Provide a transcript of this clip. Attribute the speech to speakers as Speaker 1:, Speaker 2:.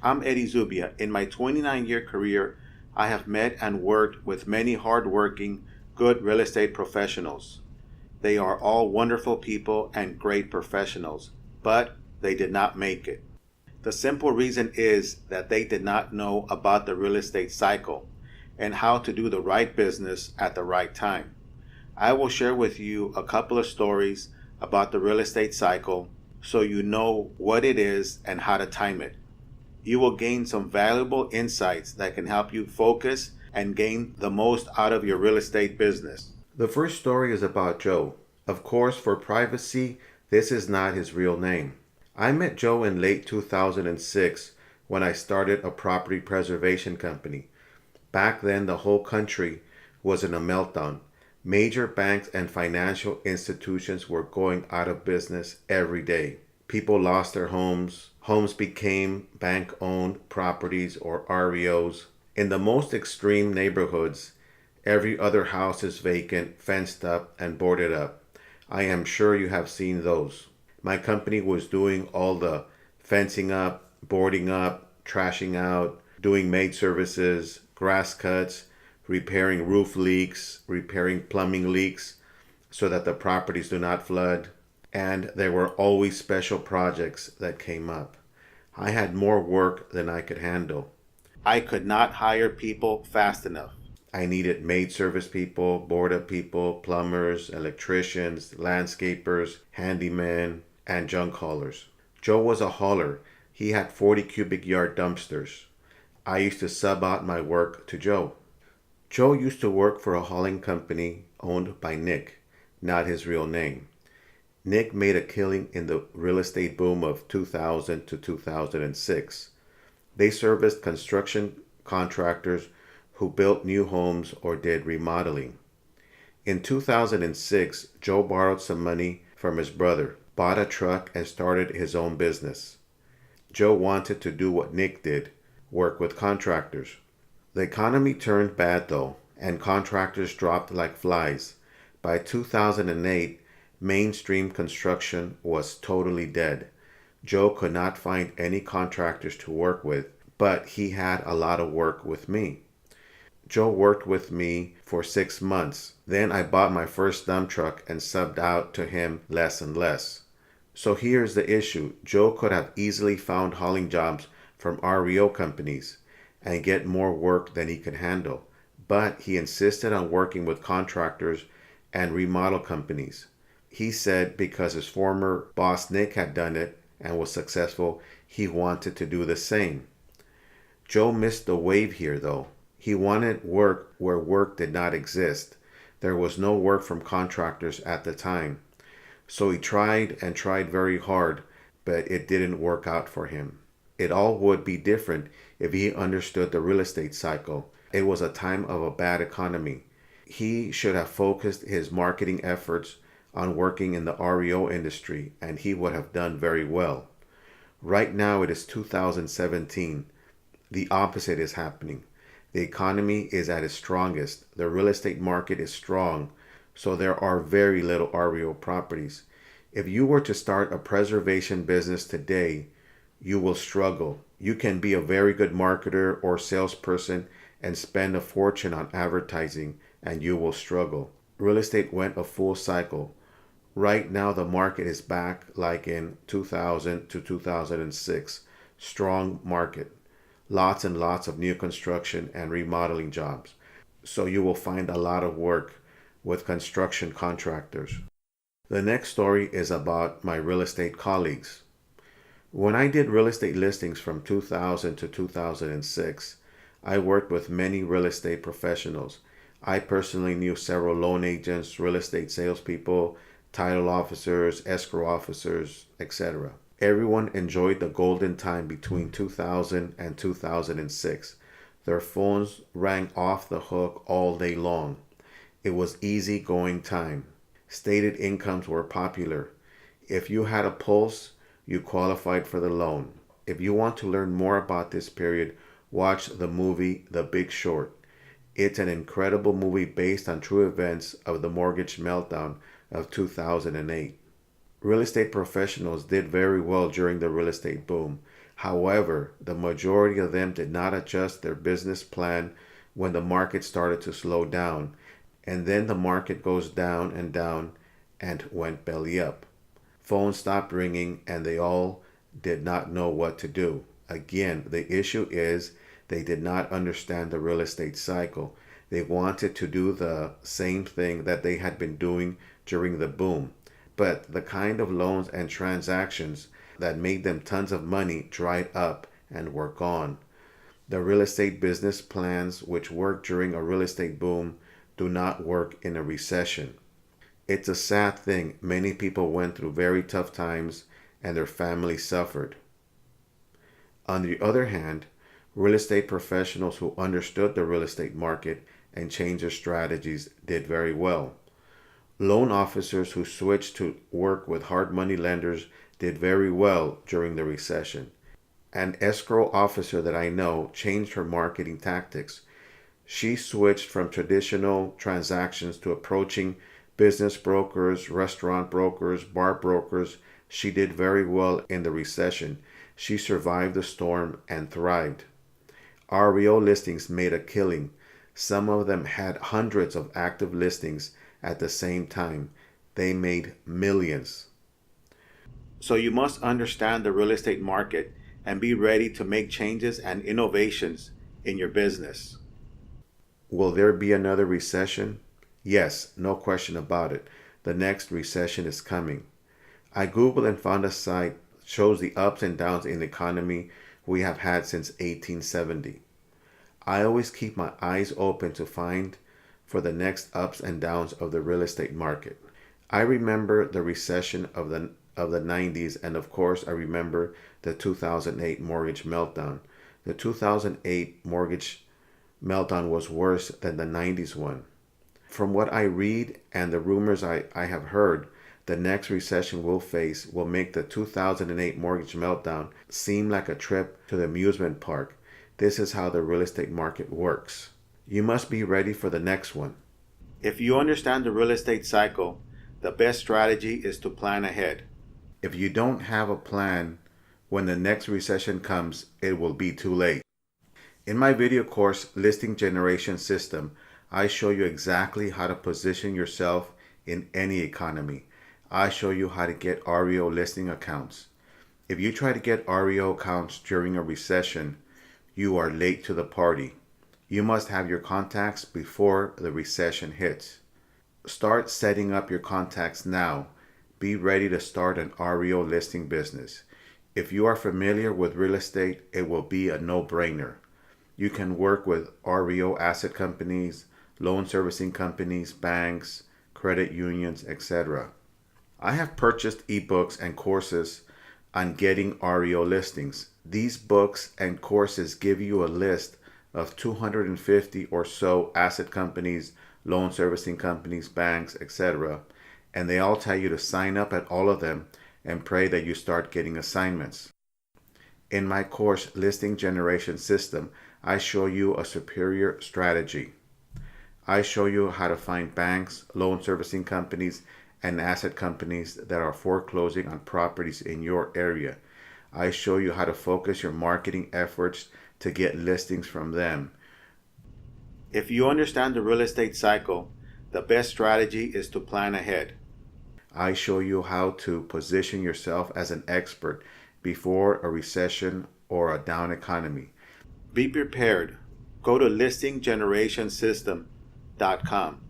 Speaker 1: I'm Eddie Zubia. In my 29-year career, I have met and worked with many hardworking, good real estate professionals. They are all wonderful people and great professionals, but they did not make it. The simple reason is that they did not know about the real estate cycle and how to do the right business at the right time. I will share with you a couple of stories about the real estate cycle so you know what it is and how to time it. You will gain some valuable insights that can help you focus and gain the most out of your real estate business. The first story is about Joe. Of course, for privacy, this is not his real name. I met Joe in late 2006 when I started a property preservation company. Back then, the whole country was in a meltdown. Major banks and financial institutions were going out of business every day. People lost their homes. Homes became bank-owned properties or REOs. In the most extreme neighborhoods, every other house is vacant, fenced up, and boarded up. I am sure you have seen those. My company was doing all the fencing up, boarding up, trashing out, doing maid services, grass cuts, repairing roof leaks, repairing plumbing leaks so that the properties do not flood. And there were always special projects that came up. I had more work than I could handle. I could not hire people fast enough. I needed maid service people, board up people, plumbers, electricians, landscapers, handymen, and junk haulers. Joe was a hauler. He had 40 cubic yard dumpsters. I used to sub out my work to Joe. Joe used to work for a hauling company owned by Nick, not his real name. Nick made a killing in the real estate boom of 2000 to 2006. They serviced construction contractors who built new homes or did remodeling. In 2006, Joe borrowed some money from his brother, bought a truck, and started his own business. Joe wanted to do what Nick did, work with contractors. The economy turned bad though, and contractors dropped like flies. By 2008, mainstream construction was totally dead. Joe could not find any contractors to work with, but he had a lot of work with me. Joe worked with me for 6 months. Then I bought my first dump truck and subbed out to him less and less. So here's the issue. Joe could have easily found hauling jobs from REO companies and get more work than he could handle, but he insisted on working with contractors and remodel companies. He said because his former boss Nick had done it and was successful, he wanted to do the same. Joe missed the wave here though. He wanted work where work did not exist. There was no work from contractors at the time. So he tried and tried very hard, but it didn't work out for him. It all would be different if he understood the real estate cycle. It was a time of a bad economy. He should have focused his marketing efforts on working in the REO industry, and he would have done very well. Right now it is 2017. The opposite is happening. The economy is at its strongest. The real estate market is strong, so there are very little REO properties. If you were to start a preservation business today, you will struggle. You can be a very good marketer or salesperson and spend a fortune on advertising, and you will struggle. Real estate went a full cycle. Right now the market is back like in 2000 to 2006. Strong market. Lots and lots of new construction and remodeling jobs. So you will find a lot of work with construction contractors. The next story is about my real estate colleagues. When I did real estate listings from 2000 to 2006, I worked with many real estate professionals. I personally knew several loan agents, real estate salespeople, title officers, escrow officers, etc. Everyone enjoyed the golden time between 2000 and 2006. Their phones rang off the hook all day long. It was easy going time. Stated incomes were popular. If you had a pulse, you qualified for the loan. If you want to learn more about this period, watch the movie The Big Short. It's an incredible movie based on true events of the mortgage meltdown of 2008. Real estate professionals did very well during the real estate boom. However, the majority of them did not adjust their business plan when the market started to slow down, and then the market goes down and went belly up. Phones stopped ringing and they all did not know what to do. Again, the issue is they did not understand the real estate cycle. They wanted to do the same thing that they had been doing during the boom, but the kind of loans and transactions that made them tons of money dried up and were gone. The real estate business plans which work during a real estate boom do not work in a recession. It's a sad thing. Many people went through very tough times and their families suffered. On the other hand, real estate professionals who understood the real estate market and changed their strategies did very well. Loan officers who switched to work with hard money lenders did very well during the recession. An escrow officer that I know changed her marketing tactics. She switched from traditional transactions to approaching business brokers, restaurant brokers, bar brokers. She did very well in the recession. She survived the storm and thrived. REO listings made a killing. Some of them had hundreds of active listings at the same time. They made millions. So you must understand the real estate market and be ready to make changes and innovations in your business. Will there be another recession? Yes, no question about it. The next recession is coming. I Googled and found a site that shows the ups and downs in the economy we have had since 1870. I always keep my eyes open to find for the next ups and downs of the real estate market. I remember the recession of the 90s, and of course I remember the 2008 mortgage meltdown. The 2008 mortgage meltdown was worse than the 90s one. From what I read and the rumors I have heard, the next recession we'll face will make the 2008 mortgage meltdown seem like a trip to the amusement park. This is how the real estate market works. You must be ready for the next one. If you understand the real estate cycle, the best strategy is to plan ahead. If you don't have a plan, when the next recession comes, it will be too late. In my video course, Listing Generation System, I show you exactly how to position yourself in any economy. I show you how to get REO listing accounts. If you try to get REO accounts during a recession, you are late to the party. You must have your contacts before the recession hits. Start setting up your contacts now. Be ready to start an REO listing business. If you are familiar with real estate, it will be a no-brainer. You can work with REO asset companies, loan servicing companies, banks, credit unions, etc. I have purchased ebooks and courses on getting REO listings. These books and courses give you a list of 250 or so asset companies, loan servicing companies, banks, etc. And they all tell you to sign up at all of them and pray that you start getting assignments. In my course, Listing Generation System, I show you a superior strategy. I show you how to find banks, loan servicing companies, and asset companies that are foreclosing on properties in your area. I show you how to focus your marketing efforts to get listings from them. If you understand the real estate cycle, the best strategy is to plan ahead. I show you how to position yourself as an expert before a recession or a down economy. Be prepared. Go to listinggenerationsystem.com.